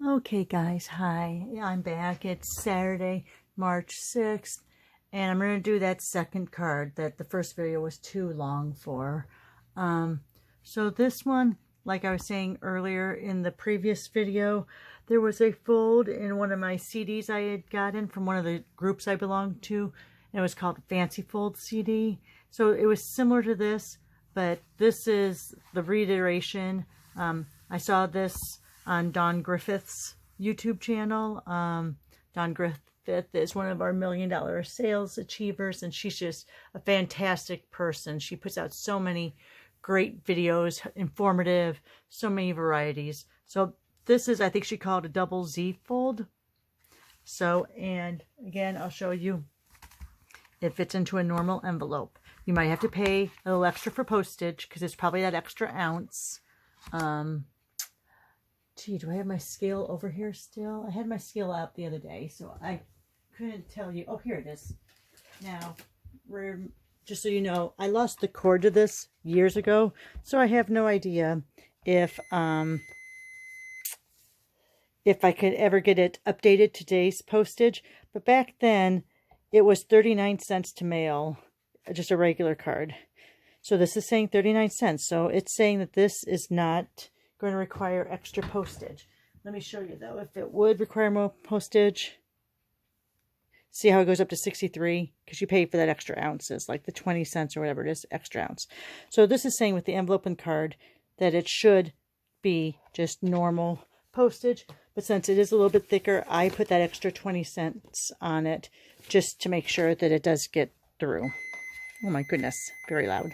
Okay guys, hi, I'm back. It's Saturday, March 6th, and I'm going to do that second card that the first video was too long for. So this one, like I was saying earlier in the previous video, there was a fold in one of my CDs I had gotten from one of the groups I belonged to, and it was called Fancy Fold CD. So it was similar to this, but this is the reiteration. I saw this on Dawn Griffith's YouTube channel. Dawn Griffith is one of our $1 million sales achievers, and she's just a fantastic person. She puts out so many great videos, informative, so many varieties. So this is, I think she called a double Z fold. So, and again, I'll show you. It fits into a normal envelope. You might have to pay a little extra for postage because it's probably that extra ounce. Gee, do I have my scale over here still? I had my scale out the other day, so I couldn't tell you. Oh, here it is. Now, just so you know, I lost the cord to this years ago, so I have no idea if I could ever get it updated to today's postage. But back then, it was 39 cents to mail, just a regular card. So this is saying 39 cents. So it's saying that this is not going to require extra postage. Let me show you though, if it would require more postage. See how it goes up to 63 because you pay for that extra ounces, like the 20 cents or whatever it is, extra ounce. So this is saying with the envelope and card that it should be just normal postage, but since it is a little bit thicker, I put that extra 20 cents on it just to make sure that it does get through. Oh my goodness, very loud.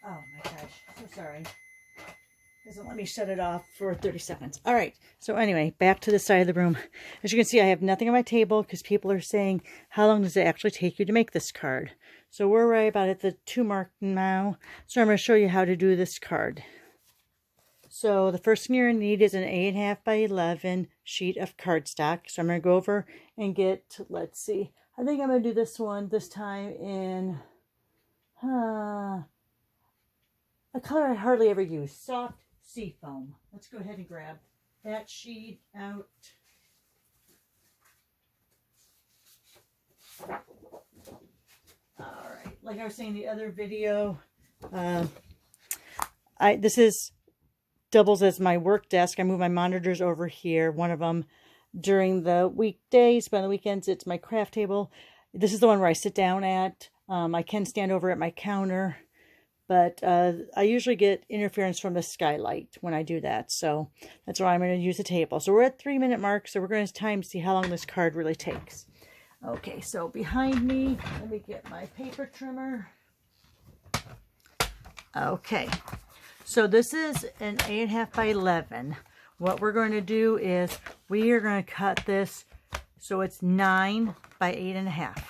Oh my gosh, so sorry. Doesn't let me shut it off for 30 seconds. All right, so anyway, back to the side of the room. As you can see, I have nothing on my table because people are saying, how long does it actually take you to make this card? So we're right about at the 2 mark now. So I'm going to show you how to do this card. So the first thing you're going to need is an 8.5 by 11 sheet of cardstock. So I'm going to go over and get, let's see, I think I'm going to do this one this time in a color I hardly ever use, soft seafoam. Let's go ahead and grab that sheet out. All right, like I was saying in the other video, this is doubles as my work desk. I move my monitors over here, one of them during the weekdays, but on the weekends it's my craft table. This is the one where I sit down at. I can stand over at my counter, but I usually get interference from the skylight when I do that. So that's why I'm going to use the table. So we're at 3-minute mark, so we're going to time to see how long this card really takes. Okay, so behind me, let me get my paper trimmer. Okay, so this is an 8.5 by 11. What we're going to do is we are going to cut this so it's 9 by 8.5.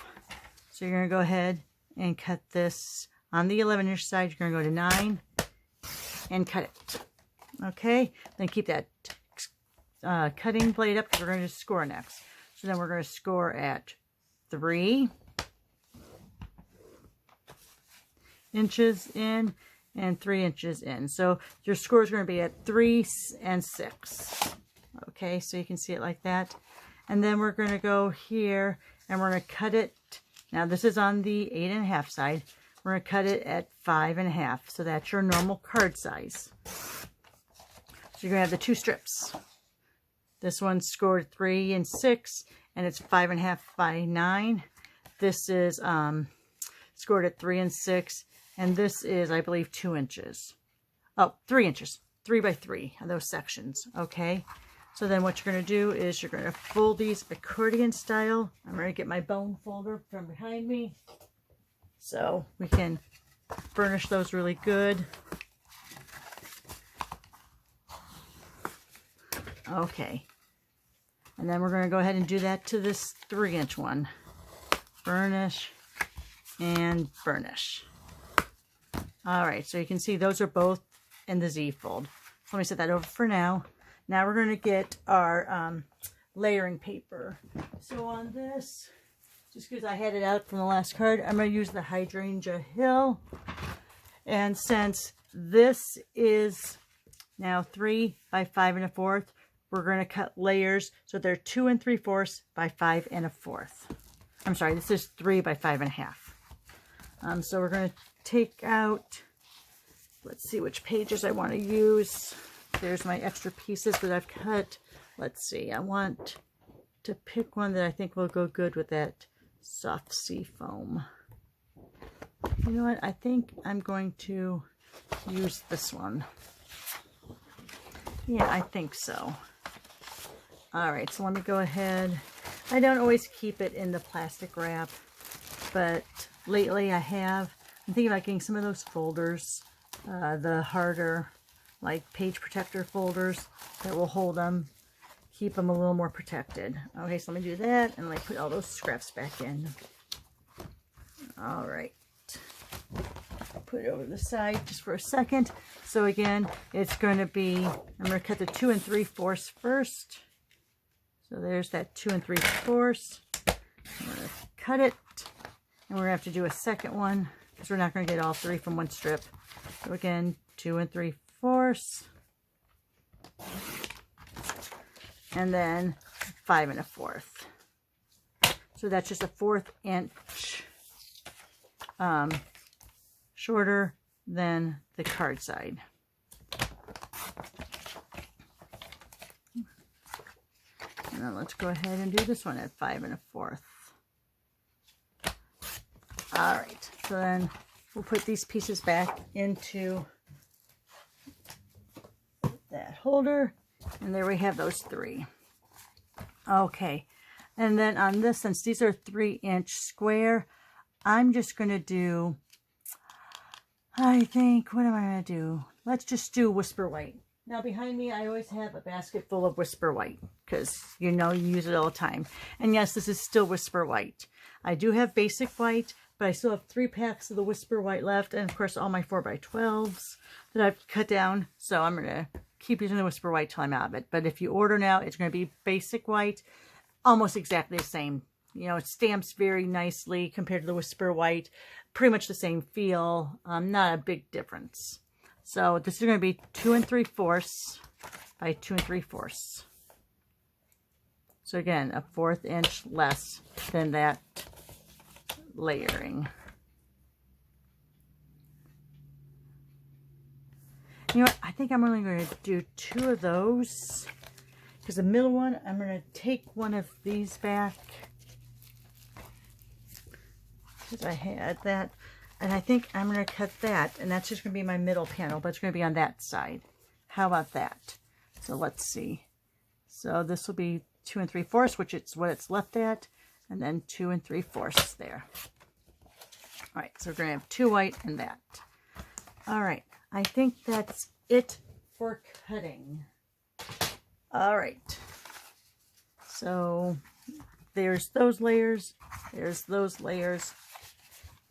So you're going to go ahead and cut this on the 11-inch side. You're going to go to 9 and cut it. Okay, then keep that cutting blade up because we're going to score next. So then we're going to score at 3 inches in and 3 inches in. So your score is going to be at 3 and 6. Okay, so you can see it like that. And then we're going to go here and we're going to cut it. Now this is on the 8.5 side. We're going to cut it at 5.5. So that's your normal card size. So you're going to have the 2 strips. This one's scored 3 and 6, and it's 5.5 by 9. This is scored at 3 and 6, and this is, I believe, 2 inches. Oh, 3 inches. 3 by 3 of those sections. Okay. So then what you're going to do is you're going to fold these accordion style. I'm going to get my bone folder from behind me, so we can burnish those really good. Okay. And then we're going to go ahead and do that to this 3-inch one. Burnish and burnish. All right, so you can see those are both in the Z fold. Let me set that over for now. Now we're going to get our layering paper. So on this, just because I had it out from the last card, I'm going to use the Hydrangea Hill. And since this is Now 3 by 5 1/4. We're going to cut layers, so they're 2 3/4 by 5 1/4. I'm sorry, this is 3 by 5 1/2. So we're going to take out, let's see which pages I want to use. There's my extra pieces that I've cut. Let's see, I want to pick one that I think will go good with that soft sea foam. You know what? I think I'm going to use this one. Yeah, I think so. All right, so let me go ahead. I don't always keep it in the plastic wrap, but lately I have. I'm thinking about getting some of those folders, the harder, like page protector folders that will hold them, keep them a little more protected. Okay, so let me do that and put all those scraps back in. All right. Put it over to the side just for a second. So again, it's going to be, I'm going to cut the 2 3/4 first. So there's that 2 3/4. I'm going to cut it, and we're going to have to do a second one because we're not going to get all 3 from one strip. So again, 2 3/4, and then 5 1/4. So that's just a 1/4 inch shorter than the card side. And then let's go ahead and do this one at 5 1/4. All right, so then we'll put these pieces back into that holder, and there we have those 3. Okay, and then on this, since these are 3-inch square, I'm just going to do, I think, what am I going to do? Let's just do Whisper White. Now behind me, I always have a basket full of Whisper White because, you know, you use it all the time. And yes, this is still Whisper White. I do have basic white, but I still have 3 packs of the Whisper White left. And of course, all my 4x12s that I've cut down. So I'm going to keep using the Whisper White till I'm out of it. But if you order now, it's going to be basic white, almost exactly the same. You know, it stamps very nicely compared to the Whisper White. Pretty much the same feel. Not a big difference. So this is going to be 2 3/4 by 2 3/4. So again, a 1/4 inch less than that layering. You know what? I think I'm only going to do 2 of those. Because the middle one, I'm going to take one of these back. Because I had that. And I think I'm going to cut that. And that's just going to be my middle panel. But it's going to be on that side. How about that? So let's see. So this will be 2 3/4, which is what it's left at. And then 2 3/4 there. All right. So we're going to have 2 white and that. All right. I think that's it for cutting. All right. So there's those layers. There's those layers.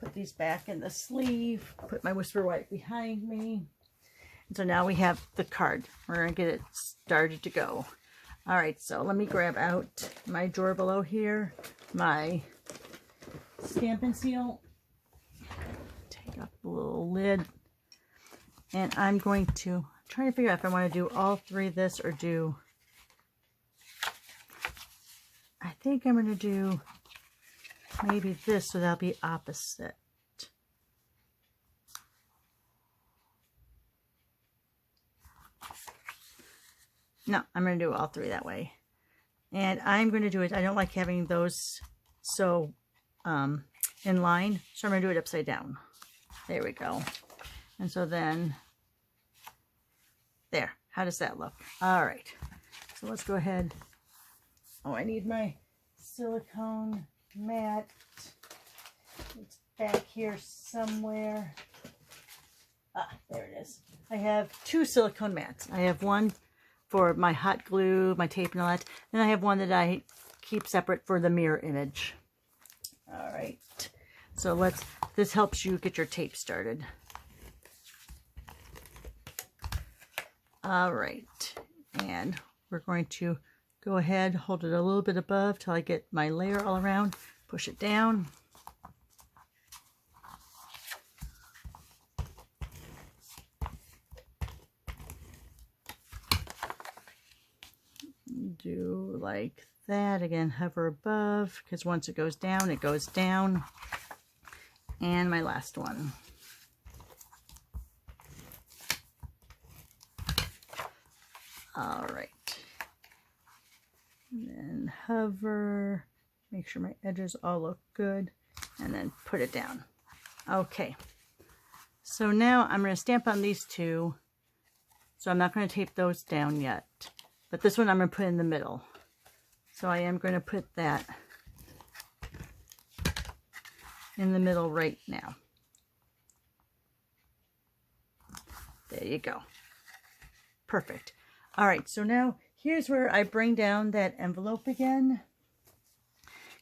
Put these back in the sleeve. Put my Whisper White behind me. And so now we have the card. We're going to get it started to go. All right, so let me grab out my drawer below here. My Stampin' Seal. Take off the little lid. And I'm going to try to figure out if I want to do all 3 of this or do... I think I'm going to do maybe this, so that'll be opposite. No, I'm going to do all 3 that way. And I'm going to do it, I don't like having those so in line, so I'm going to do it upside down. There we go. And so then, there. How does that look? All right. So let's go ahead. Oh, I need my silicone mat. It's back here somewhere. Ah, there it is. I have 2 silicone mats. I have one for my hot glue, my tape and all that. Then I have one that I keep separate for the mirror image. All right. So this helps you get your tape started. All right. And we're going to go ahead, hold it a little bit above till I get my layer all around. Push it down. do like that. Again, hover above, because once it goes down, it goes down. And my last one. All right. And then hover, make sure my edges all look good, and then put it down. Okay. So now I'm going to stamp on these two. So I'm not going to tape those down yet. But this one I'm going to put in the middle. So I am going to put that in the middle right now. There you go. Perfect. All right, so now here's where I bring down that envelope again,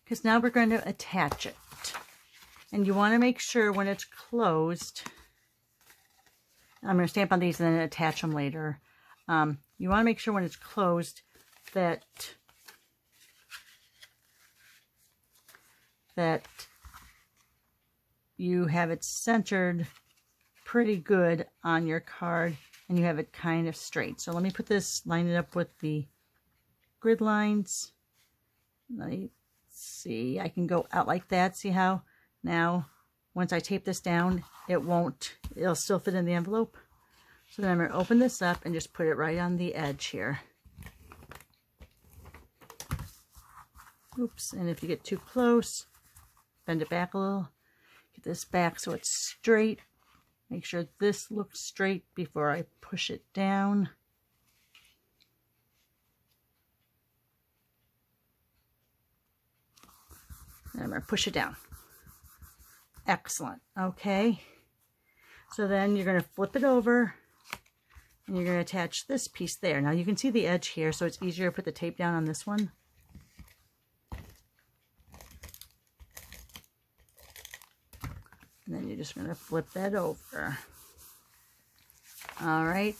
because now we're going to attach it. And you want to make sure when it's closed, I'm going to stamp on these and then attach them later. You want to make sure when it's closed that you have it centered pretty good on your card and you have it kind of straight. So let me put this, line it up with the grid lines. Let me see, I can go out like that. See how now once I tape this down, it'll still fit in the envelope. So then I'm going to open this up and just put it right on the edge here. Oops, and if you get too close, bend it back a little. Get this back so it's straight. Make sure this looks straight before I push it down. And I'm going to push it down. Excellent. Okay. So then you're going to flip it over and you're going to attach this piece there. Now you can see the edge here, so it's easier to put the tape down on this one. And then you're just going to flip that over. All right.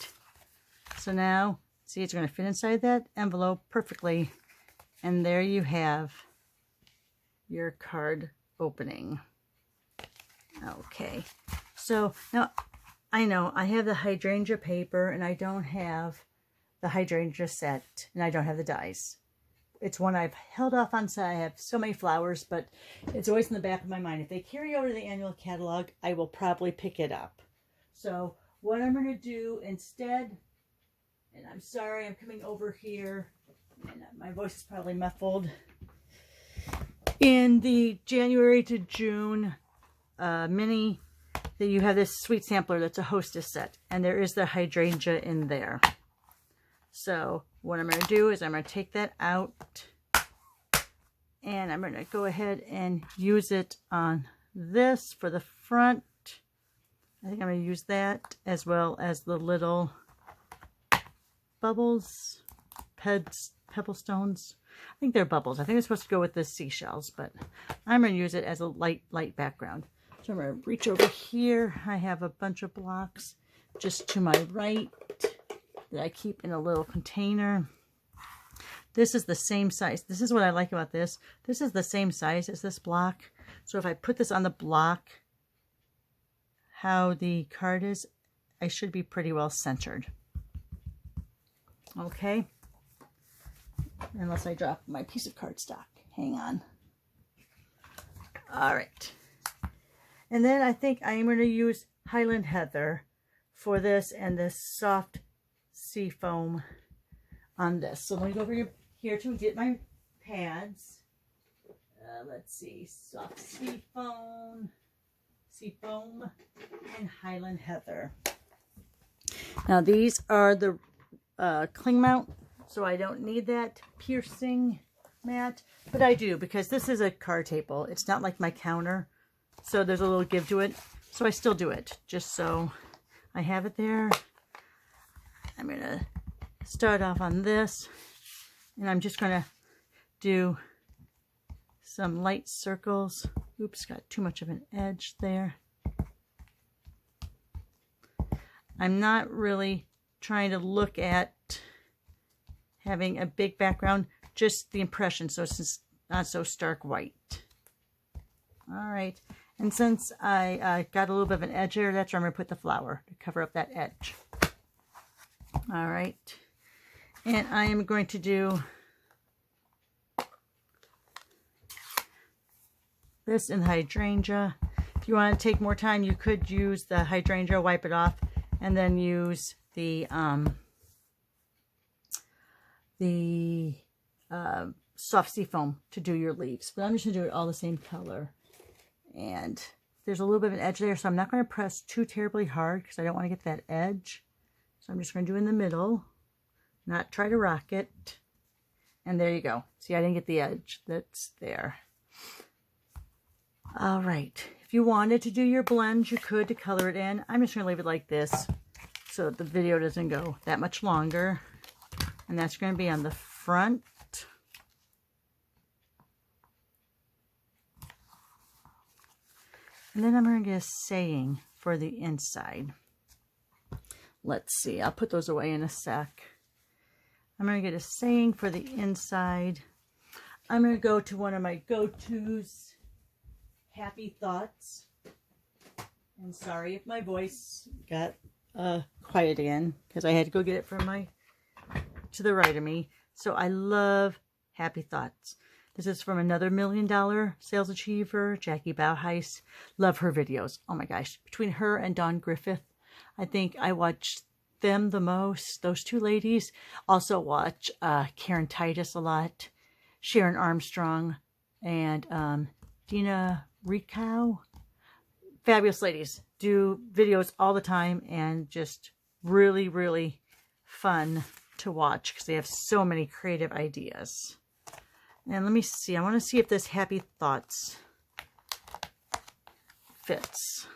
So now, see, it's going to fit inside that envelope perfectly. And there you have your card opening. Okay. So now, I know I have the hydrangea paper and I don't have the hydrangea set and I don't have the dies. It's one I've held off on, so I have so many flowers, but it's always in the back of my mind. If they carry over to the annual catalog, I will probably pick it up. So what I'm going to do instead, and I'm sorry, I'm coming over here, and my voice is probably muffled. In the January to June mini, you have this sweet sampler that's a hostess set, and there is the hydrangea in there. So what I'm going to do is I'm going to take that out and I'm going to go ahead and use it on this for the front. I think I'm going to use that as well as the little bubbles, pebble stones. I think they're bubbles. I think they're supposed to go with the seashells, but I'm going to use it as a light background. So I'm going to reach over here. I have a bunch of blocks just to my right that I keep in a little container. This is the same size. This is what I like about this. This is the same size as this block. So if I put this on the block, how the card is, I should be pretty well centered. Okay. Unless I drop my piece of cardstock. Hang on. All right. And then I think I am going to use Highland Heather for this and this soft sea foam on this. So let me go over here to get my pads. Let's see, soft sea foam, and Highland Heather. Now these are the cling mount, so I don't need that piercing mat, but I do because this is a card table. It's not like my counter, so there's a little give to it. So I still do it just so I have it there. I'm going to start off on this, and I'm just going to do some light circles. Oops, got too much of an edge there. I'm not really trying to look at having a big background, just the impression, so it's not so stark white. All right, and since I got a little bit of an edge here, that's where I'm going to put the flower to cover up that edge. All right, and I am going to do this in hydrangea. If you want to take more time, you could use the hydrangea, wipe it off, and then use the soft seafoam to do your leaves. But I'm just going to do it all the same color. And there's a little bit of an edge there, so I'm not going to press too terribly hard because I don't want to get that edge. So I'm just going to do in the middle, not try to rock it. And there you go. See, I didn't get the edge that's there. All right. If you wanted to do your blend, you could to color it in. I'm just going to leave it like this so that the video doesn't go that much longer. And that's going to be on the front. And then I'm going to get a saying for the inside. Let's see. I'll put those away in a sec. I'm going to get a saying for the inside. I'm going to go to one of my go-tos, Happy Thoughts. And sorry if my voice got quiet again, because I had to go get it from to the right of me. So I love Happy Thoughts. This is from another $1 million sales achiever, Jackie Bauheis. Love her videos. Oh my gosh. Between her and Dawn Griffith, I think I watch them the most. Those two ladies. Also watch Karen Titus a lot, Sharon Armstrong, and Dina Ricow. Fabulous ladies. Do videos all the time and just really, really fun to watch because they have so many creative ideas. And let me see. I want to see if this Happy Thoughts fits.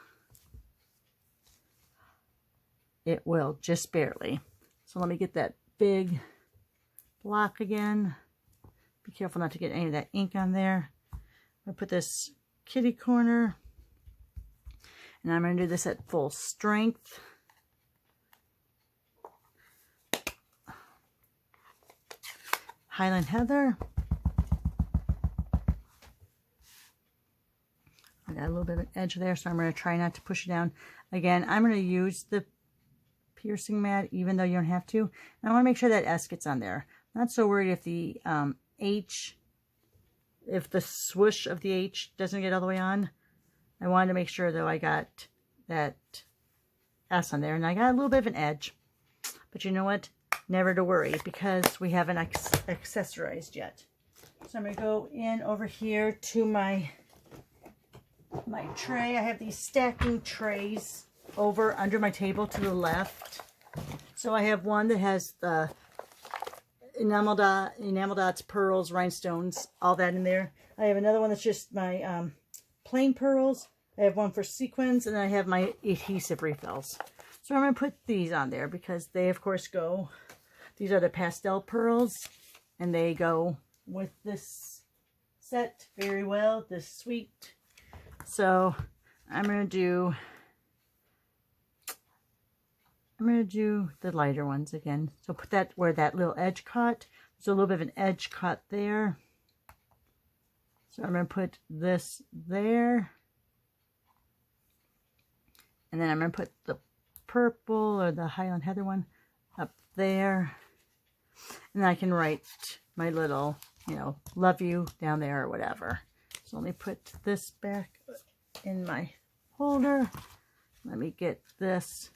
It will, just barely. So let me get that big block again. Be careful not to get any of that ink on there. I'm going to put this kitty corner. And I'm going to do this at full strength. Highland Heather. I got a little bit of an edge there, so I'm going to try not to push it down. Again, I'm going to use the piercing mat, even though you don't have to. And I want to make sure that S gets on there. I'm not so worried if the H, if the swoosh of the H doesn't get all the way on. I wanted to make sure, though, I got that S on there. And I got a little bit of an edge. But you know what? Never to worry, because we haven't accessorized yet. So I'm going to go in over here to my tray. I have these stacking trays over under my table to the left. So I have one that has the enamel dots, pearls, rhinestones, all that in there. I have another one that's just my plain pearls. I have one for sequins, and I have my adhesive refills. So I'm going to put these on there because they, of course, go. These are the pastel pearls, and they go with this set very well, this suite. So I'm going to do the lighter ones again. So put that where that little edge cut. There's a little bit of an edge cut there. So I'm going to put this there. And then I'm going to put the purple or the Highland Heather one up there. And then I can write my little, love you down there or whatever. So let me put this back in my holder. Let me get this.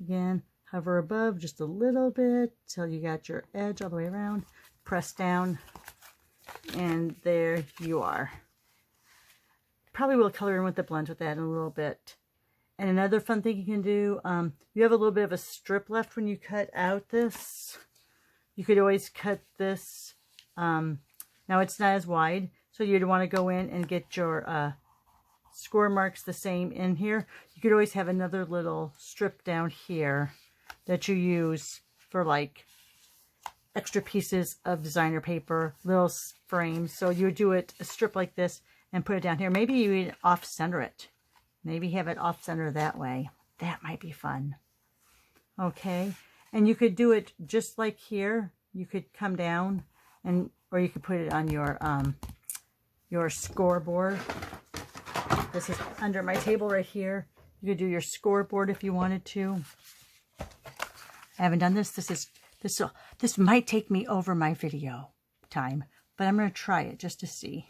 Again, hover above just a little bit till you got your edge all the way around. Press down, and there you are. Probably will color in with the blend with that in a little bit. And another fun thing you can do, you have a little bit of a strip left when you cut out this. You could always cut this. Now it's not as wide, so you'd want to go in and get your score marks the same in here. You could always have another little strip down here that you use for like extra pieces of designer paper, little frames. So you would do it a strip like this and put it down here. Maybe you would off-center it. Maybe have it off-center that way. That might be fun. Okay. And you could do it just like here. You could come down or you could put it on your scoreboard. This is under my table right here. You could do your scoreboard if you wanted to. I haven't done this. This This might take me over my video time, but I'm going to try it just to see.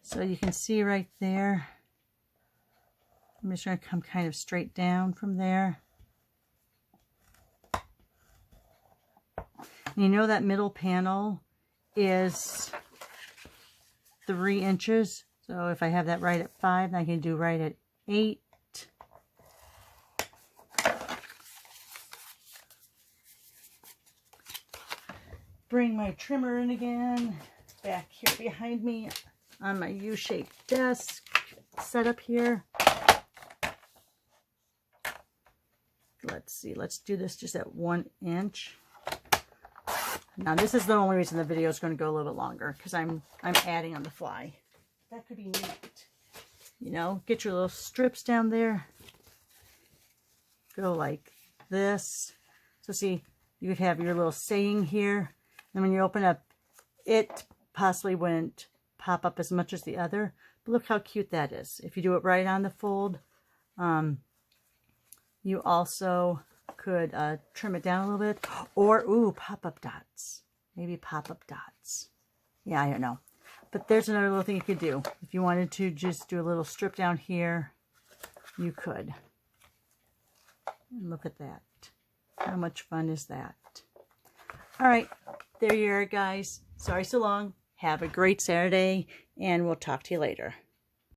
So you can see right there. I'm just going to come kind of straight down from there. And you know that middle panel is 3 inches. So if I have that right at 5, then I can do right at 8. Bring my trimmer in again, back here behind me on my U-shaped desk setup here. Let's see, let's do this just at 1 inch. Now this is the only reason the video is going to go a little bit longer, because I'm adding on the fly. That could be neat. You know, get your little strips down there. Go like this. So see, you would have your little saying here. And when you open up, it possibly wouldn't pop up as much as the other. But look how cute that is. If you do it right on the fold, you also could trim it down a little bit. Or, ooh, pop-up dots. Maybe pop-up dots. Yeah, I don't know. But there's another little thing you could do. If you wanted to just do a little strip down here, you could. And look at that. How much fun is that? All right, there you are, guys. Sorry so long. Have a great Saturday, and we'll talk to you later.